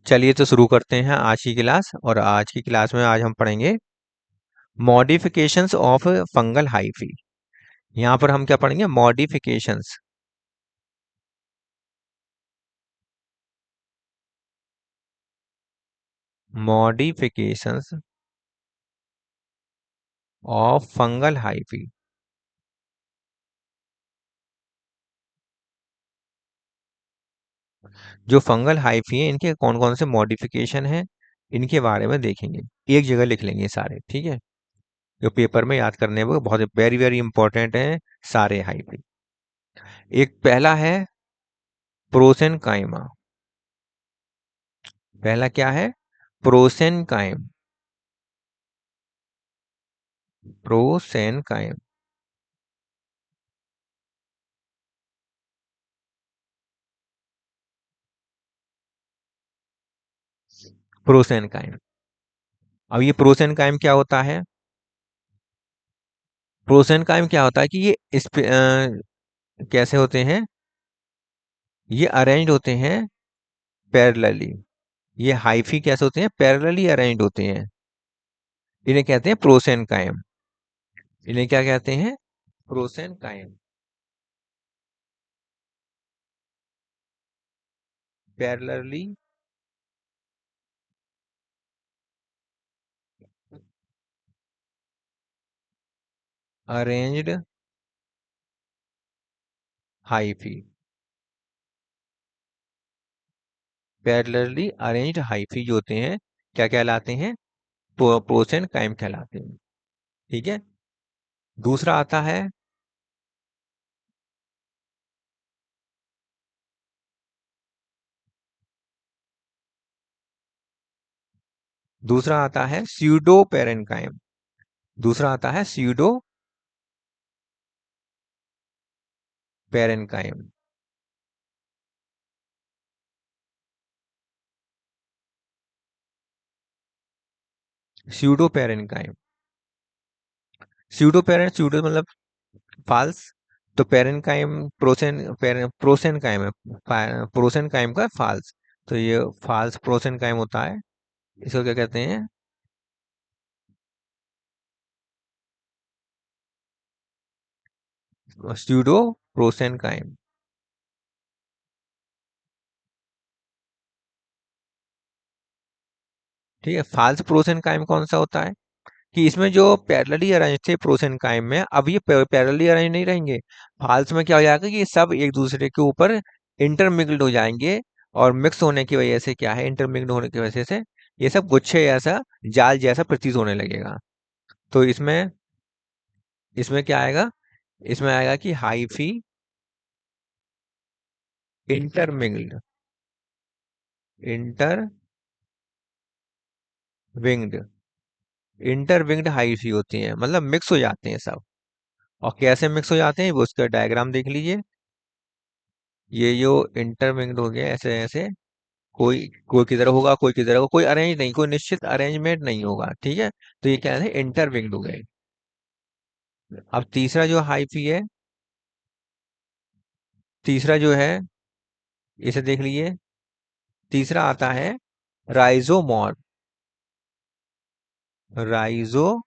चलिए तो शुरू करते हैं आज की क्लास। और आज की क्लास में आज हम पढ़ेंगे मॉडिफिकेशंस ऑफ फंगल हाइफी। यहाँ पर हम क्या पढ़ेंगे? Modifications. Modifications of fungal hyphae. जो फंगल हाइफी है इनके कौन कौन से मॉडिफिकेशन हैं, इनके बारे में देखेंगे। एक जगह लिख लेंगे सारे, ठीक है? जो पेपर में याद करने वो बहुत वेरी वेरी इंपॉर्टेंट है सारे हाइफी। एक पहला है प्रोसेनकाइमा। पहला क्या है? प्रोसेनकाइम। प्रोसेनकाइम। प्रोसेनकाइम। अब ये प्रोसेनकाइम क्या होता है? प्रोसेनकाइम क्या होता है कि ये कैसे होते हैं? ये अरेंज होते हैं पैरेलली। ये हाइफी कैसे होते हैं? पैरेलली अरेंज होते हैं। इन्हें कहते हैं प्रोसेनकाइम। इन्हें क्या कहते हैं? Prosenchyma. Parallelly arranged hyphae. Parallelly arranged hyphae जो होते हैं क्या कहलाते हैं? प्रोसेनकाइम कहलाते हैं। ठीक है। दूसरा आता है, दूसरा आता है स्यूडो पेरेनकाइम। दूसरा आता है स्यूडो पेरेनकाइम। स्यूडो पेरेनकाइम। स्यूडो मतलब फाल्स। तो पेरेनकाइम प्रोसेनकाइम है। प्रोसेनकाइम का फाल्स। तो ये फाल्स प्रोसेनकाइम होता है। इसको क्या कहते हैं? स्यूडो प्रोसेनकाइम। ठीक है। फाल्स प्रोसेनकाइम कौन सा होता है? कि इसमें जो पैरेलली अरेंज थे प्रोसेनकाइम में, अब ये पैरेलली अरेंज नहीं रहेंगे। फाल्स में क्या हो जाएगा कि ये सब एक दूसरे के ऊपर इंटरमिक्स्ड हो जाएंगे। और मिक्स होने की वजह से क्या है? इंटरमिक्स्ड होने की वजह से ये सब गुच्छे जैसा, जाल जैसा प्रतीत होने लगेगा। तो इसमें इसमें क्या आएगा? इसमें आएगा कि hyphae intermingled. Intertwined. Intertwined hyphae होती हैं, मतलब मिक्स हो जाते हैं सब। और कैसे मिक्स हो जाते हैं वो उसका डायग्राम देख लीजिए। ये जो इंटरविंग्ड हो गया ऐसे ऐसे, कोई कोई किधर होगा, कोई किधर होगा, कोई अरेंज नहीं, कोई निश्चित अरेंजमेंट नहीं होगा। ठीक है। तो ये क्या है? इंटरविंग्ड हो गए। अब तीसरा जो हाइफी है, तीसरा जो है, इसे देख लीजिए। तीसरा आता है राइजोमॉर्फ। राइजोमॉर्फ्स।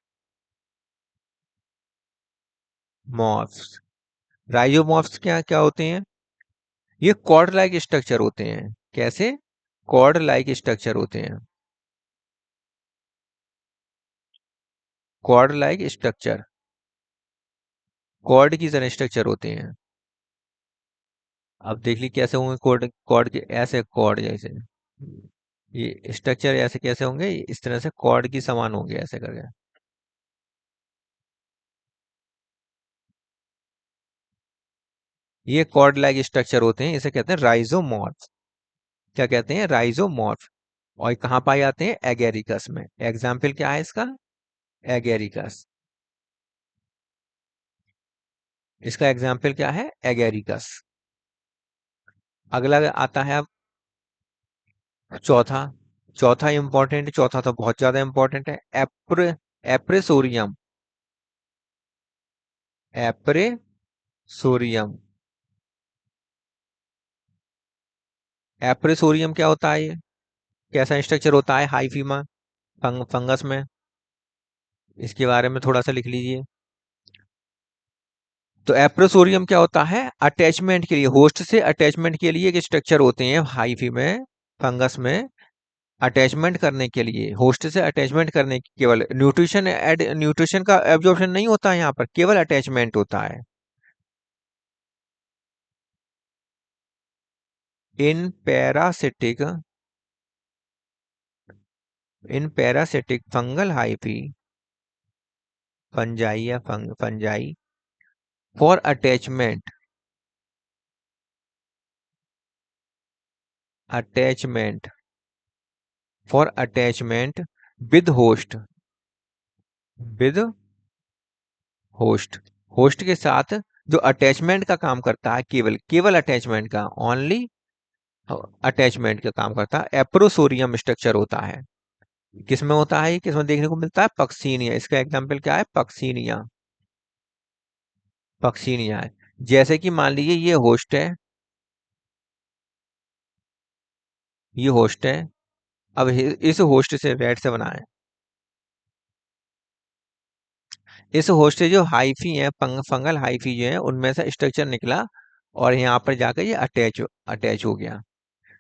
राइजोमॉर्फ्स क्या क्या होते हैं? ये कॉर्ड लाइक स्ट्रक्चर होते हैं। कैसे? कॉर्ड लाइक स्ट्रक्चर होते हैं। कॉर्ड लाइक स्ट्रक्चर, कॉर्ड की तरह स्ट्रक्चर होते हैं। अब देख ली कैसे होंगे कॉर्ड? कॉर्ड के ऐसे, कॉर्ड जैसे। ये स्ट्रक्चर ऐसे कैसे होंगे? इस तरह से कॉर्ड की समान होंगे ऐसे करके। ये कॉर्ड लाइक स्ट्रक्चर होते हैं, इसे कहते हैं राइजोमॉर्फ। क्या कहते हैं? राइजोमॉर्फ। और कहाँ पाए जाते हैं? एगेरिकस में। एग्जाम्पल क्या है इसका? एगेरिकस। इसका एग्जाम्पल क्या है? एगेरिकस। अगला आता है अब चौथा। चौथा इंपॉर्टेंट, चौथा तो बहुत ज्यादा इंपॉर्टेंट है। एप्रेसोरियम। एप्रेसोरियम। एप्रेसोरियम क्या होता है ये? कैसा स्ट्रक्चर होता है हाइफी में, फंगस में, इसके बारे में थोड़ा सा लिख लीजिए। तो एप्रोसोरियम क्या होता है, अटैचमेंट के लिए, होस्ट से अटैचमेंट के लिए एक स्ट्रक्चर होते हैं हाइफी में, फंगस में, अटैचमेंट करने के लिए, होस्ट से अटैचमेंट करने की, केवल न्यूट्रिशन का एब्जॉर्प्शन नहीं होता है यहाँ पर, केवल अटैचमेंट होता है। इन पैरासिटिक फंगल हाइफी, फंजाई या fungi, for attachment, attachment for attachment with host, with host, host के साथ जो अटैचमेंट का काम करता है, केवल केवल अटैचमेंट का, ओनली अटैचमेंट का काम करता है, एप्रोसोरियम स्ट्रक्चर होता है। किसमें होता है, किसमें देखने को मिलता है, पक्सीनिया, इसका एग्जाम्पल क्या है, पक्सीनिया, पक्सीनिया है। जैसे कि मान लीजिए ये होस्ट है, ये होस्ट है, अब इस होस्ट से रेड से बना है, इस होस्ट से जो हाइफी है, फंगल हाइफी जो है, उनमें से स्ट्रक्चर निकला और यहाँ पर जाकर ये अटैच हो गया।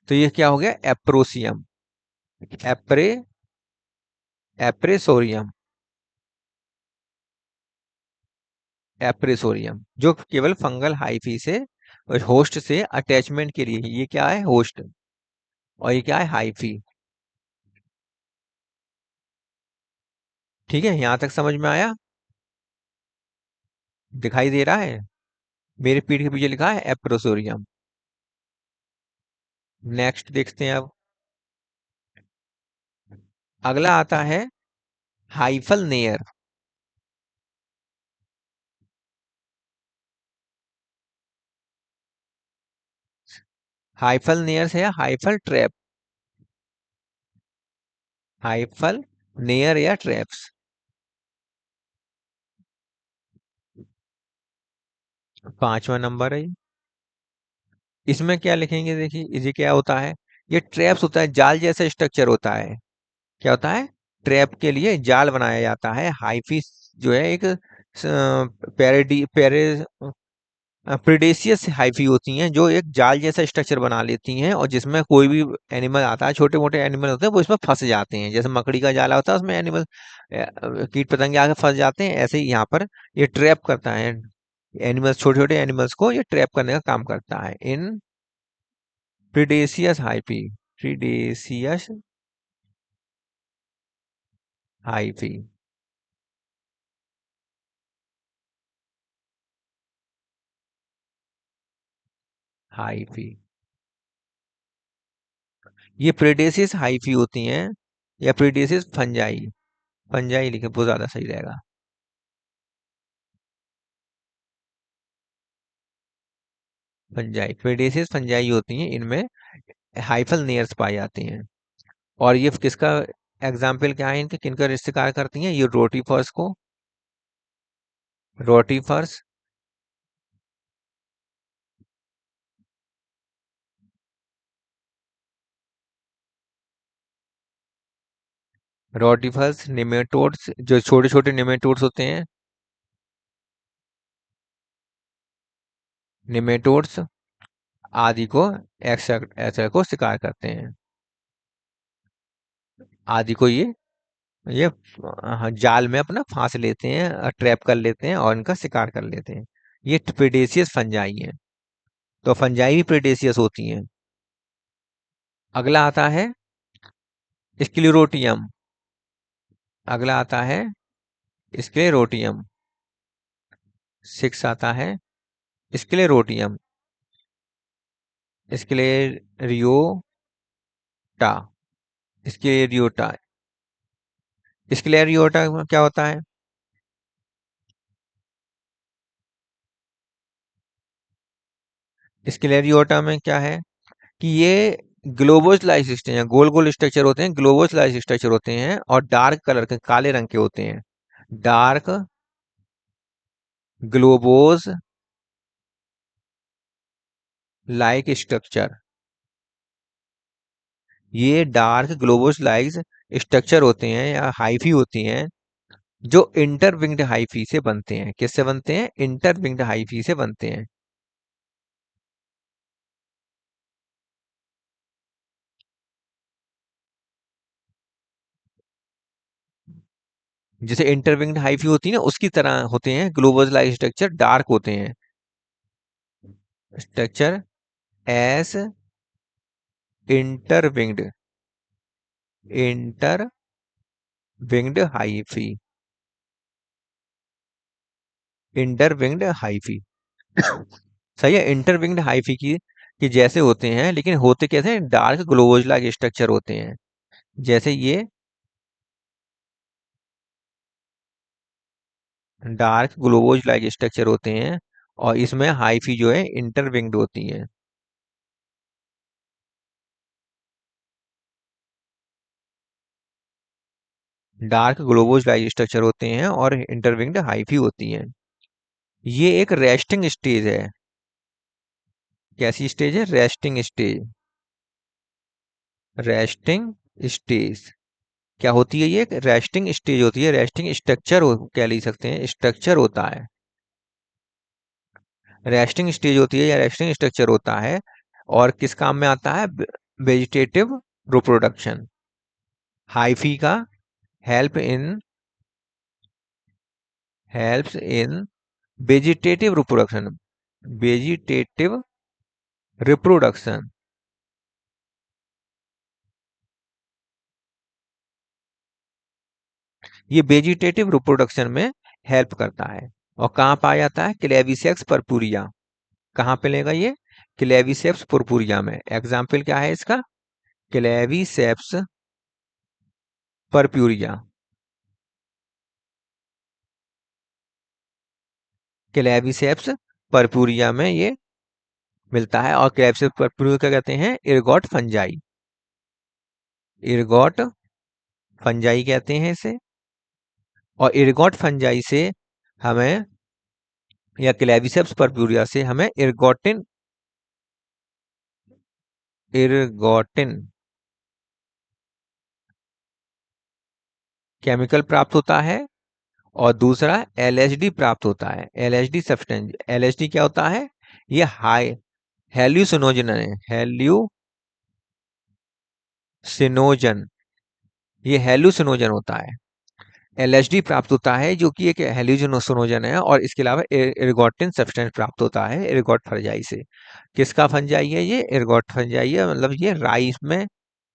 तो ये क्या हो गया, एप्रोसियम, एप्रे एप्रेसोरियम, एप्रेसोरियम जो केवल फंगल हाइफी से होस्ट से अटैचमेंट के लिए, ये क्या है, होस्ट, और ये क्या है, हाइफी। ठीक है, यहां तक समझ में आया, दिखाई दे रहा है, मेरे पीठ के पीछे लिखा है एप्रोसोरियम। नेक्स्ट देखते हैं अब, अगला आता है हाइफल नेयर, हाइफल नेयर से या हाइफल ट्रैप, हाइफल नेयर या ट्रैप्स, 5वां नंबर है। इसमें क्या लिखेंगे, देखिए ये क्या होता है, ये ट्रैप्स होता है, जाल जैसा स्ट्रक्चर होता है, क्या होता है, ट्रैप के लिए जाल बनाया जाता है। हाइफिस जो है एक पैरेडी पेरे प्रीडेशियस हाइफी होती हैं, जो एक जाल जैसा स्ट्रक्चर बना लेती हैं, और जिसमें कोई भी एनिमल आता है, छोटे मोटे एनिमल होते हैं, वो इसमें फंस जाते हैं, जैसे मकड़ी का जाला होता है, उसमें एनिमल, कीट पतंगे आके फंस जाते हैं, ऐसे ही यहाँ पर ये ट्रैप करता है, एनिमल्स, छोटे छोटे एनिमल्स को ये ट्रैप करने का काम करता है। इन प्रीडेशियस हाइफी, प्रीडेशियस हाइफी, हाइफी, ये प्रेडेसिस हाइफी होती हैं, या प्रेडेसिस फंजाई, फंजाई लिखे बहुत ज्यादा सही रहेगा, फंजाई, प्रेडेसिस फंजाई होती हैं, इनमें हाइफल नेयर्स पाए जाते हैं। और ये किसका एग्जाम्पल क्या है, इनके किनका शिकार करती हैं, ये रोटीफर्स को, रोटीफर्स, रोटीफर्स, निमेटोड्स, जो छोटे छोटे निमेटोड्स होते हैं, निमेटोड्स आदि को, ऐसा को शिकार करते हैं, आदि को ये जाल में अपना फांस लेते हैं, ट्रैप कर लेते हैं और इनका शिकार कर लेते हैं। ये प्रेडेशियस फंजाई है, तो फंजाई भी प्रेडेशियस होती हैं। अगला आता है स्क्लेरोटियम, अगला आता है स्क्लेरोटियम, 6 आता है स्क्लेरोटियम, स्क्लेरियोटा, स्क्लेरियोटा, स्क्लेरियोटा क्या होता है, स्क्लेरियोटा में क्या है कि ये ग्लोबोसलाइज सिस्टम है, गोल गोल स्ट्रक्चर होते हैं, ग्लोबोसलाइज स्ट्रक्चर होते हैं, और डार्क कलर के, काले रंग के होते हैं, डार्क ग्लोबोज लाइक स्ट्रक्चर, ये डार्क ग्लोबोलाइज स्ट्रक्चर होते हैं या हाइफी होती हैं, जो इंटरविंग्ड हाइफी से बनते हैं। किससे बनते हैं? इंटरविंग्ड हाइफी से बनते हैं। जैसे इंटरविंग्ड हाइफी होती है ना, उसकी तरह होते हैं ग्लोबोलाइज स्ट्रक्चर, डार्क होते हैं। Structure as intertwined, intertwined hyphae, intertwined hyphae. सही है। इंटरविंग्ड हाइफी की कि जैसे होते हैं, लेकिन होते कैसे हैं? डार्क ग्लोबोज लाइक स्ट्रक्चर होते हैं। जैसे ये डार्क ग्लोबोज लाइक स्ट्रक्चर होते हैं, और इसमें हाइफी जो है इंटरविंग्ड होती है। डार्क ग्लोबोज लाइक स्ट्रक्चर होते हैं और इंटरविंग्ड हाइफी होती हैं। ये एक रेस्टिंग स्टेज है। कैसी स्टेज है? Resting stage. रेस्टिंग स्टेज क्या होती है? ये एक रेस्टिंग स्टेज होती है, रेस्टिंग स्ट्रक्चर कह ली सकते हैं, स्ट्रक्चर होता है। रेस्टिंग स्टेज होती है या रेस्टिंग स्ट्रक्चर होता है, और किस काम में आता है? Vegetative reproduction. हाइफी का help in helps in vegetative reproduction, vegetative reproduction. ये वेजिटेटिव रिप्रोडक्शन में हेल्प करता है। और कहाँ पाया जाता है? क्लेविसेक्स परपुरिया। कहाँ पे लेगा ये? क्लेविसेप्स परपुरिया में। एग्जाम्पल क्या है इसका? Claviceps purpurea. क्लेविसेप्स परपुरिया में ये मिलता है। और क्लेविसेप्स परपुरिया क्या कहते हैं? इरगॉट फंजाई। इरगॉट फंजाई कहते हैं इसे। और इरगॉट फंजाई से हमें, या क्लेविसेप्स परप्यूरिया से हमें इरगोटिन, इरगोटिन केमिकल प्राप्त होता है। और दूसरा एलएसडी प्राप्त होता है। LSD substance. एलएसडी क्या होता है? ये हाई हेल्यूसिनोजन है। हेल्यूसिनोजन, ये हेल्यूसिनोजन होता है। एलएसडी प्राप्त होता है, जो कि एक हेल्यूसिनोजन है। और इसके अलावा एर्गोटिन सब्सटेंस प्राप्त होता है एर्गोट फंजाई से। किसका फंजाई है ये? एर्गोट फंजाई है। मतलब ये राई में,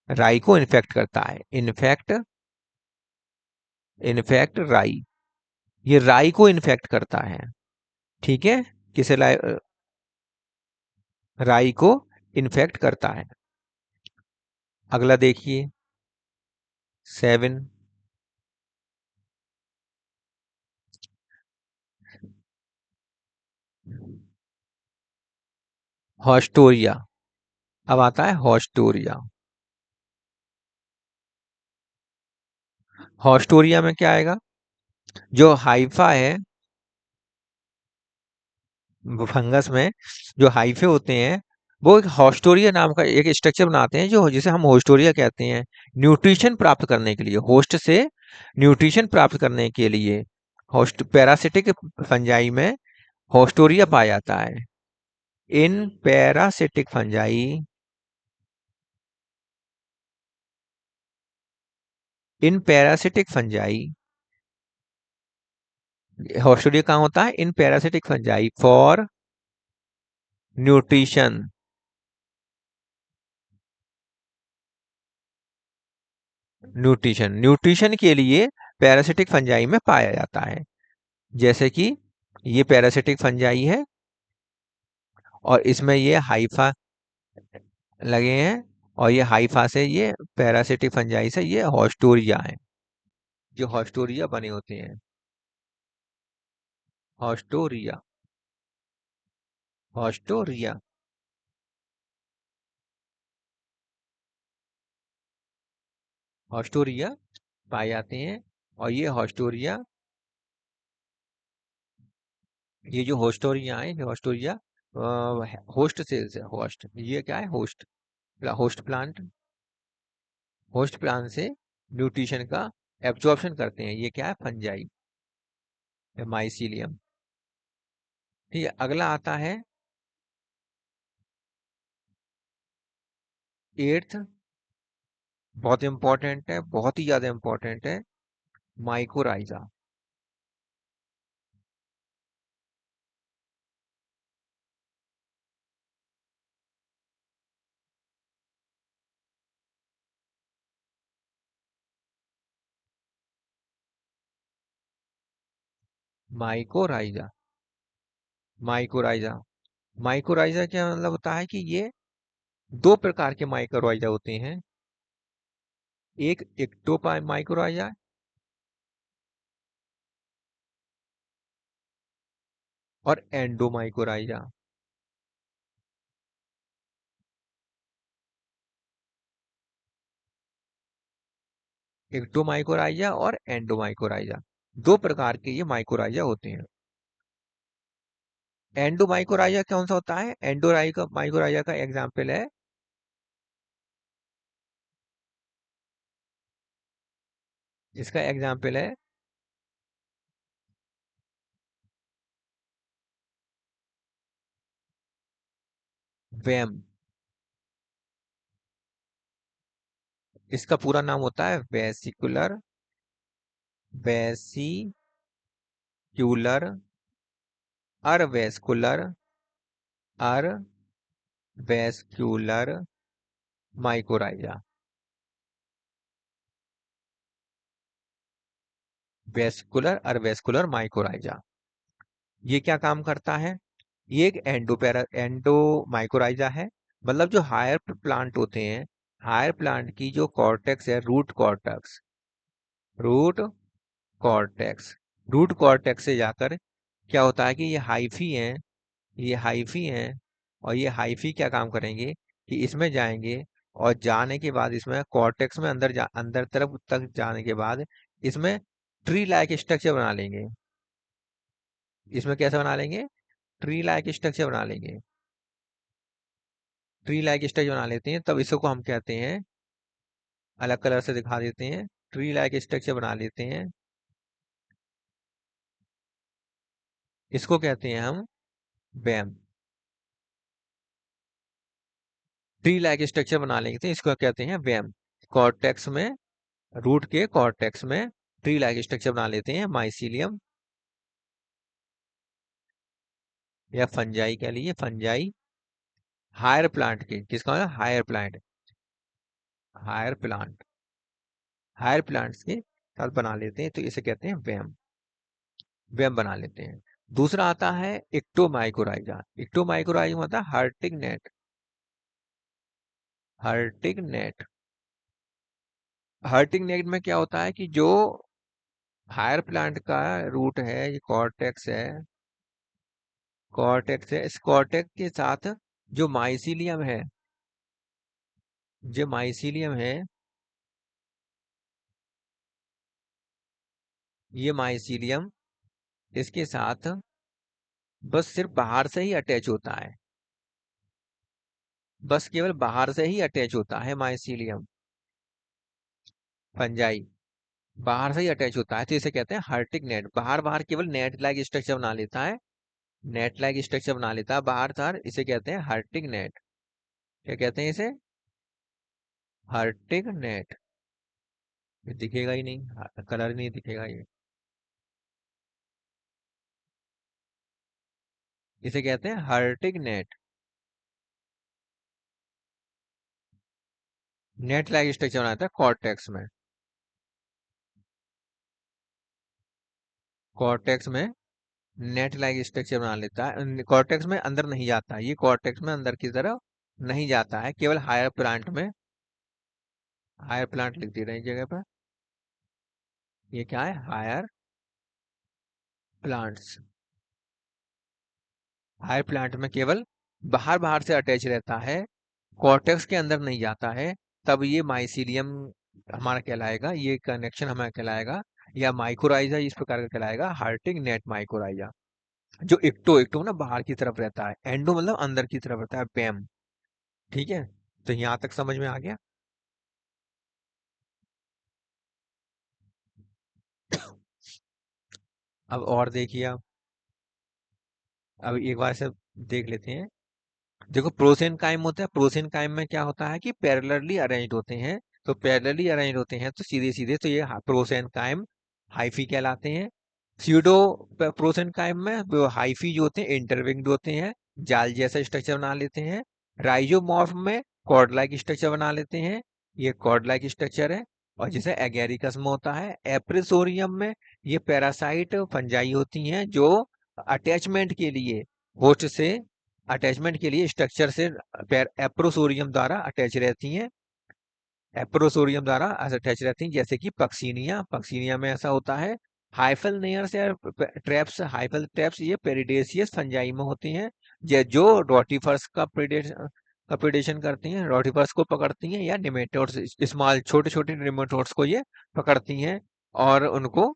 राई को इन्फेक्ट करता है। इन्फेक्ट, इन्फेक्ट राई। ये राई को इन्फेक्ट करता है। ठीक है। किसे राई को इन्फेक्ट करता है। अगला देखिए 7। हॉस्टोरिया। अब आता है हॉस्टोरिया। हॉस्टोरिया में क्या आएगा? जो हाइफा है, फंगस में जो हाइफे होते हैं, वो एक हॉस्टोरिया नाम का एक स्ट्रक्चर बनाते हैं, जो जिसे हम हॉस्टोरिया कहते हैं। न्यूट्रिशन प्राप्त करने के लिए, होस्ट से न्यूट्रिशन प्राप्त करने के लिए होस्ट पैरासिटिक फंजाई में हॉस्टोरिया पाया जाता है। इन पैरासिटिक फंजाई, इन पैरासिटिक फंजाई, हॉस्टोरिया कहाँ होता है? इन parasitic fungi for nutrition. Nutrition, nutrition के लिए पैरासिटिक फंजाई में पाया जाता है। जैसे कि ये पैरासिटिक फंजाई है, और इसमें ये हाइफा लगे हैं, और ये हाइफा से, ये पैरासिटिक फंजाई से ये हॉस्टोरिया है, जो हॉस्टोरिया बने होते हैं। Haustoria, haustoria. हॉस्टोरिया पाए जाते हैं। और ये हॉस्टोरिया, ये जो हॉस्टोरिया है, ये हॉस्टोरिया होस्ट सेल्स है। होस्ट, ये क्या है? Host, host plant. Host plant से न्यूट्रिशन का एब्जॉर्प्शन करते हैं। ये क्या है? फंजाई या माइसीलियम। ठीक है, अगला आता है एट्थ, बहुत इंपॉर्टेंट है, बहुत ही ज्यादा इंपॉर्टेंट है, माइकोराइजा। माइकोराइजा, माइकोराइजा, माइकोराइजा क्या मतलब होता है कि ये दो प्रकार के माइक्रोराइजा होते हैं। एक एक्टोपा माइक्रोराइजा और एंडोमाइकोराइजा। एक्टोमाइकोराइजा और एंडोमाइकोराइजा, दो प्रकार के ये माइकोराइजा होते हैं। एंडोमाइकोराइजा कौन सा होता है? एंडोराइका माइकोराइजा का एग्जाम्पल है, इसका एग्जाम्पल है वेम। इसका पूरा नाम होता है वेसिकुलर, वेसिक्यूलर, अरवेस्कुलर, अरवेस्कुलर माइकोराइजा। वेस्कुलर अरवेस्कुलर माइकोराइजा, ये क्या काम करता है? ये एक एंडोमाइकोराइजा है। मतलब जो हायर प्लांट होते हैं, हायर प्लांट की जो कॉर्टेक्स है, root cortex, root cortex, root cortex से जाकर क्या होता है कि ये हाइफी हैं, ये हाइफी हैं, और ये हाइफी क्या काम करेंगे कि इसमें जाएंगे, और जाने के बाद इसमें कॉर्टेक्स में अंदर तरफ तक जाने के बाद इसमें ट्री लाइक स्ट्रक्चर बना लेंगे। इसमें कैसे बना लेंगे? ट्री लाइक स्ट्रक्चर बना लेंगे। ट्री लाइक स्ट्रक्चर बना लेते हैं, तब इसको हम कहते हैं, अलग कलर से दिखा देते हैं, ट्री लाइक स्ट्रक्चर बना लेते हैं, इसको कहते हैं हम बैम। ट्री लाइक स्ट्रक्चर बना लेते हैं, इसको कहते हैं बैम। कॉर्टेक्स में, रूट के कॉर्टेक्स में ट्री लाइक स्ट्रक्चर बना लेते हैं माइसीलियम या फंजाई कह लीजिए, फंजाई। हायर प्लांट के, किसका है? Higher plant, higher plant, higher plants के साथ बना लेते हैं, तो इसे कहते हैं बैम, बैम बना लेते हैं। दूसरा आता है इक्टोमाइकोराइजा। इक्टोमाइकोराइजा मतलब hurting net, hurting net. Hurting net में क्या होता है कि जो हायर प्लांट का रूट है, ये कॉर्टेक्स है, कॉर्टेक्स है, इस कॉर्टेक्स के साथ जो माइसीलियम है, जो माइसीलियम है, ये माइसीलियम इसके साथ बस सिर्फ बाहर से ही अटैच होता है, बस केवल बाहर से ही अटैच होता है माइसीलियम, फंजाई, बाहर से ही अटैच होता है, तो इसे कहते हैं हर्टिक नेट। बाहर बाहर केवल नेट लाइक स्ट्रक्चर बना लेता है, नेट लाइक स्ट्रक्चर बना लेता है बाहर तार, इसे कहते हैं हर्टिक नेट। क्या कहते हैं इसे? हर्टिक नेट। ये दिखेगा ही नहीं, कलर नहीं दिखेगा ये। इसे कहते हैं हर्टिक नेट। नेट लाइक स्ट्रक्चर बनाता है कॉर्टेक्स में, कॉर्टेक्स में नेट लाइक स्ट्रक्चर बना लेता है, कॉर्टेक्स में अंदर नहीं जाता है, ये कॉर्टेक्स में अंदर की तरफ नहीं जाता है, केवल हायर प्लांट में, हायर प्लांट लिख दे रहे हैं इस जगह पर। ये क्या है? Higher plants. हायर प्लांट में केवल बाहर बाहर से अटैच रहता है, कॉर्टेक्स के अंदर नहीं जाता है, तब ये माइसीलियम हमारा कहलाएगा, ये कनेक्शन हमारा कहलाएगा, या माइकोराइजा इस प्रकार का कहलाएगा, हार्टिंग नेट माइकोराइजा। जो इक्टो, इक्टो ना बाहर की तरफ रहता है, एंडो मतलब अंदर की तरफ रहता है, बैम। ठीक है, तो यहाँ तक समझ में आ गया। अब और देखिए आप, अब एक बार से देख लेते हैं। देखो प्रोसेनकाइम होता है, प्रोसेनकाइम में क्या होता है कि पैरेलली अरेंज्ड होते हैं। तो पैरेलली अरेंज होते हैं तो सीधे सीधे तो ये प्रोसेनकाइम हाइफी कहलाते हैं। स्यूडो प्रोसेनकाइम में वो हाइफी जो होते हैं इंटरविंग्ड होते हैं, जाल जैसा स्ट्रक्चर बना लेते हैं। राइजोमॉर्फ में कॉर्ड लाइक स्ट्रक्चर बना लेते हैं, ये कॉर्ड लाइक स्ट्रक्चर है। और जैसे एगेरिकस में होता है। एप्रिसोरियम में ये पैरासाइट फंजाई होती हैं जो अटैचमेंट के लिए होस्ट से अटैचमेंट के लिए स्ट्रक्चर से एप्रोसोरियम द्वारा अटैच रहती हैं। एप्रोसोरियम द्वारा अटैच रहती हैं, जैसे कि पक्सीनिया, पक्सीनिया में ऐसा होता है। हाइफल नेयर्स या ट्रैप्स, हाइफल ट्रैप्स ये पेरिडेसियस फंजाई में होती हैं, जो रोटिफर्स का प्रेडेशन करती हैं, रोटिफर्स को पकड़ती हैं, या निमेटोड्स, स्मॉल छोटे छोटे निमेटोड्स को ये पकड़ती हैं और उनको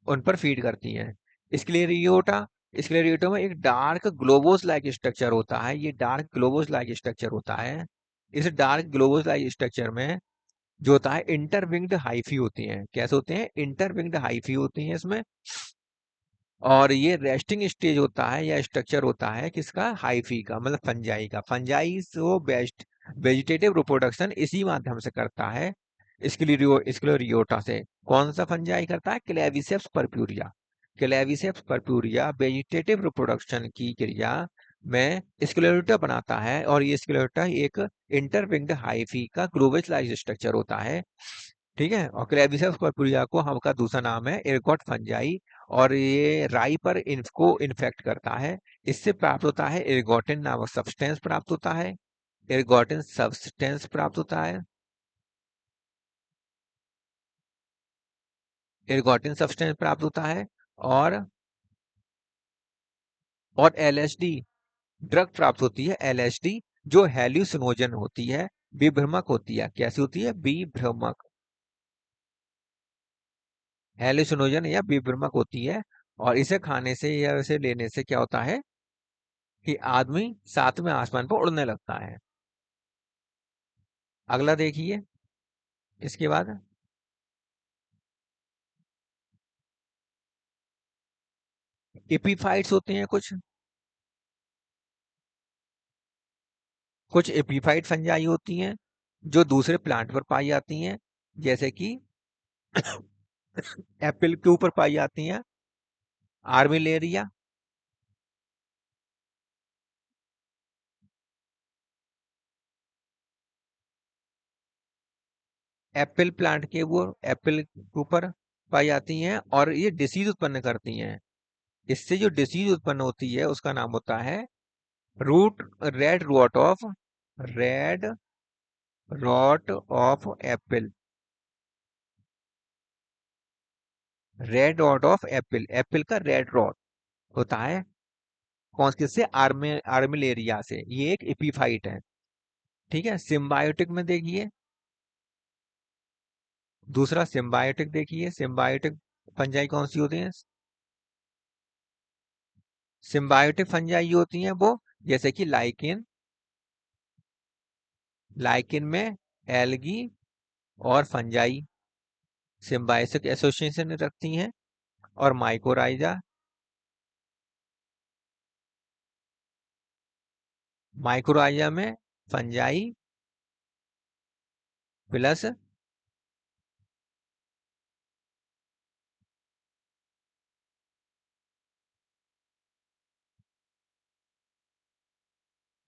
उन पर फीड करती हैं। स्क्लेरियोटा, स्क्लेरियोटा में एक डार्क ग्लोबोस लाइक स्ट्रक्चर होता है, ये डार्क ग्लोबोस लाइक स्ट्रक्चर होता है। इस डार्क ग्लोबोस लाइक स्ट्रक्चर में जो होता है इंटरविंग्ड हाइफी होती हैं। कैसे होते हैं? इंटरविंग्ड हाइफी होती हैं इसमें। और ये रेस्टिंग स्टेज होता है या स्ट्रक्चर होता है किसका? हाइफी का, मतलब फंजाई का। फंजाई जो बेस्ट वेजिटेटिव रिप्रोडक्शन इसी माध्यम से करता है, स्क्लेरियोटा से। कौन सा फंजाई करता है? Claviceps purpurea. Claviceps purpurea vegetative reproduction की क्रिया में स्क्लेरोटा बनाता है, और ये स्क्लेरोटा एक इंटरविंग्ड हाइफी का ग्लोबस लाइज स्ट्रक्चर होता है। ठीक है। और क्लेविसेप्स परप्यूरिया को हम का दूसरा नाम है एरगॉट फंजाई, और ये राई पर इनको इन्फेक्ट करता है। इससे प्राप्त होता है एर्गोटिन नामक सब्सटेंस प्राप्त होता है, एर्गोटिन सब्सटेंस प्राप्त होता है, एर्गोटिन सब्सटेंस प्राप्त होता है। और एलएसडी ड्रग प्राप्त होती है, एलएसडी, जो हेल्यूसिनोजन होती है, विभ्रमक होती है। कैसी होती है? विभ्रमक, हेल्यूसिनोजन या विभ्रमक होती है। और इसे खाने से या इसे लेने से क्या होता है कि आदमी सातवें आसमान पर उड़ने लगता है। अगला देखिए इसके बाद। एपीफाइट्स होते हैं कुछ एपीफाइट फंजाई होती हैं जो दूसरे प्लांट पर पाई जाती हैं, जैसे कि एप्पल के ऊपर पाई जाती हैं, आर्मिलेरिया। एप्पल प्लांट के वो एप्पल के ऊपर पाई जाती हैं और ये डिसीज उत्पन्न करती हैं। इससे जो डिसीज उत्पन्न होती है उसका नाम होता है root red rot of red rot of apple, red rot of apple, apple का रेड रॉट होता है। कौन किससे? आर्मिलेरिया से। ये एक एपीफाइट है। ठीक है। सिम्बायोटिक में देखिए, दूसरा सिम्बायोटिक देखिए, सिम्बायोटिक फंजाई कौन सी होती हैं? सिम्बायोटिक फंजाई होती हैं वो, जैसे कि लाइकिन, लाइकिन में एल्गी और फंजाई सिम्बायोसिक एसोसिएशन रखती हैं। और माइकोराइजा, माइक्रोराइजा में फंजाई प्लस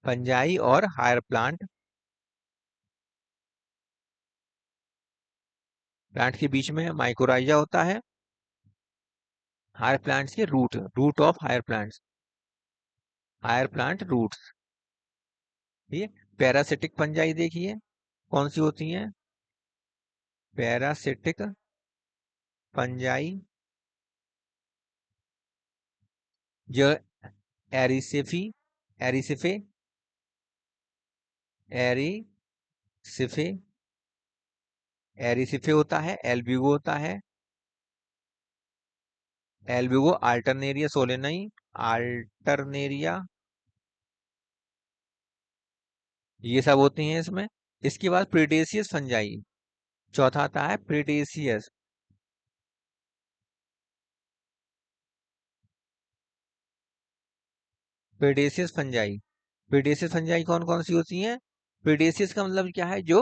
फंजाई और हायर प्लांट, प्लांट के बीच में माइक्रोराइजा होता है। हायर प्लांट्स के root, root of higher plants, higher plant roots. ये पैरासिटिक फंजाई देखिए कौन सी होती हैं? पैरासिटिक फंजाई जो एरिसिफी, एरिसिफे, एरिसिफे, एरिसिफे होता है, एल्ब्यूगो होता है, एल्ब्यूगो, अल्टरनेरिया सोलेनाई, अल्टरनेरिया, ये सब होती हैं इसमें। इसके बाद प्रीडेसियस फंजाई, चौथा आता है प्रीडेसियस, पेडेसियस फंजाई। पेडेसियस फंजाई कौन कौन सी होती हैं? पेडेसियस का मतलब क्या है? जो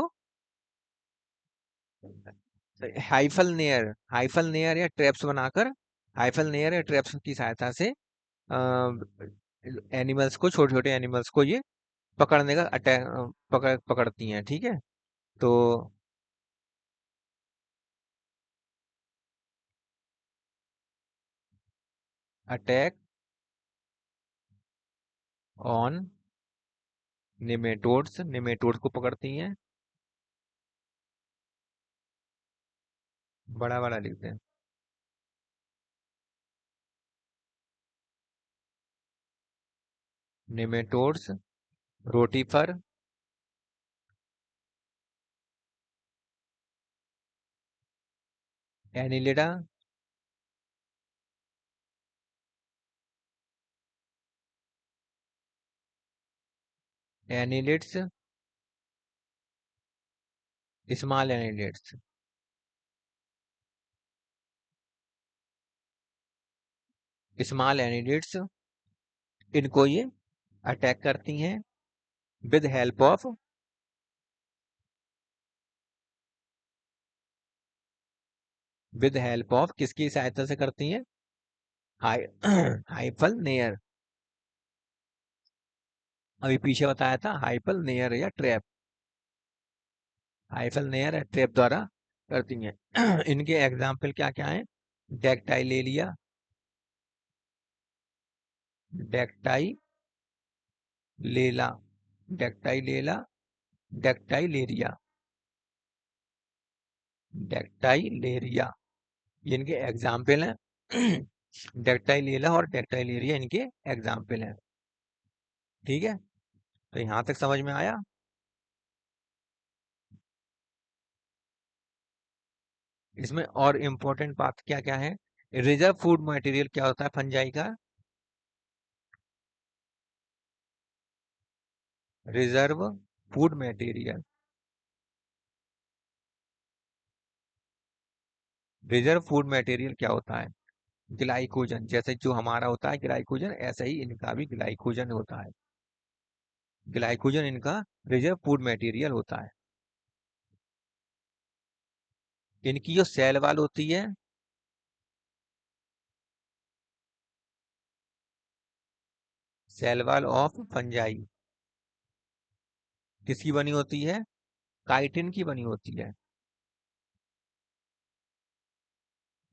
हाइफल नेयर या ट्रैप्स बनाकर, हाइफल नेयर या ट्रैप्स की सहायता से एनिमल्स को, छोटे छोटे एनिमल्स को ये पकड़ने का अटैक, पकड़ती हैं। ठीक है। तो अटैक ऑन निमेटोड्स, निमेटोड्स को पकड़ती हैं। बड़ा बड़ा लिखते हैं। Nematodes, rotifer, annelida, annelids, small annelids, small annelids, इनको ये अटैक करती हैं with help of, with help of किसकी सहायता से करती हैं? High hyphal snare. अभी पीछे बताया था, हाइफल नेयर या ट्रैप, हाइफल नेयर या ट्रैप द्वारा करती हैं। इनके एग्जाम्पल क्या क्या हैं? डेक्टाइलेलिया, डेक्टाई लेला, डेक्टाइलेला, डेक्टाइलेरिया, डेक्टाइलेरिया, ये इनके एग्जाम्पल हैं। डेक्टाइलेला और डेक्टाइलेरिया इनके एग्जाम्पल हैं। ठीक है। तो यहाँ तक समझ में आया? इसमें और इम्पोर्टेंट बात क्या क्या है? रिजर्व फूड मटेरियल क्या होता है फंजाई का? Reserve food material, reserve food material क्या होता है? ग्लाइकोजन, जैसे जो हमारा होता है ग्लाइकोजन, ऐसा ही इनका भी ग्लाइकोजन होता है। ग्लाइकोजन इनका रिजर्व फूड मटेरियल होता है। इनकी जो सेल वॉल होती है, सेल वॉल ऑफ फंजाई किसकी बनी होती है? काइटिन की बनी होती है।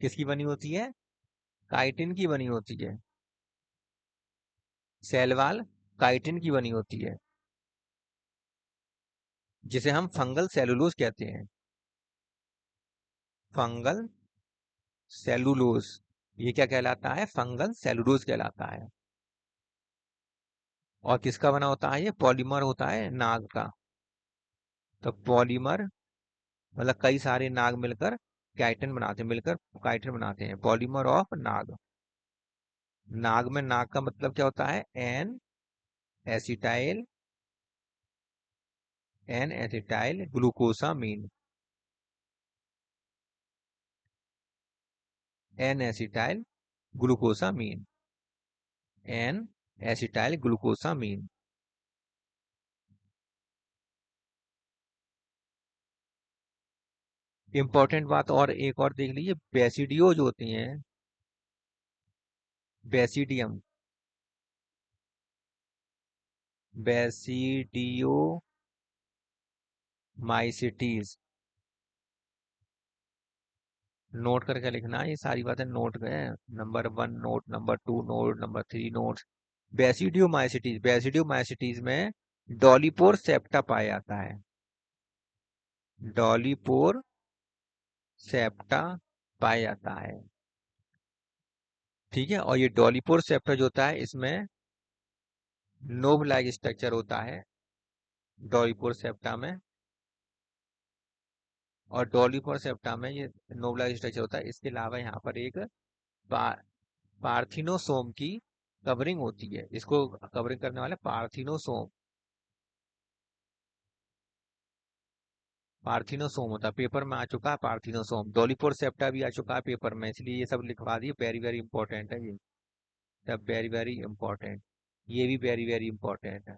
किसकी बनी होती है? काइटिन की बनी होती है। सेल वॉल काइटिन की बनी होती है, जिसे हम फंगल सेलुलोज कहते हैं। फंगल सेलुलोज, ये क्या कहलाता है? फंगल सेलुलोज कहलाता है। और किसका बना होता है? ये पॉलीमर होता है नाग का। तो पॉलीमर मतलब कई सारे नाग मिलकर काइटिन बनाते हैं, मिलकर काइटिन बनाते हैं, पॉलीमर ऑफ नाग। नाग में नाग का मतलब क्या होता है? N acetyl, N acetyl glucosamine, N acetyl glucosamine, N acetyl glucosamine. Important बात और एक और देख लीजिए, बेसिडियोज होती हैं, बेसिडियम, बेसिडियो माइसिटीज, नोट करके लिखना है, ये सारी बातें नोट गए। Number 1 note, number 2 note, number 3 note. Basidiomycetes, basidiomycetes में डॉलीपोर सेप्टा पाया जाता है। डॉलीपोर सेप्टा पाया जाता है। ठीक है। और ये डॉलीपोर सेप्टा जो होता है, इसमें नोव लाइक स्ट्रक्चर होता है डॉलीपोर सेप्टा में। और डॉलीपोर सेप्टा में ये नोव लाइक स्ट्रक्चर होता है। इसके अलावा यहाँ पर एक पा, पार्थिनोसोम की कवरिंग होती है, इसको कवरिंग करने वाले पार्थिनोसोम, पार्थिनोसोम होता है। पेपर में आ चुका है पार्थिनोसोम, डॉलीपोर सेप्टा भी आ चुका है पेपर में, इसलिए ये सब लिखवा दिए। वेरी वेरी इंपॉर्टेंट है ये सब, वेरी वेरी इंपॉर्टेंट। ये भी वेरी वेरी इंपॉर्टेंट है।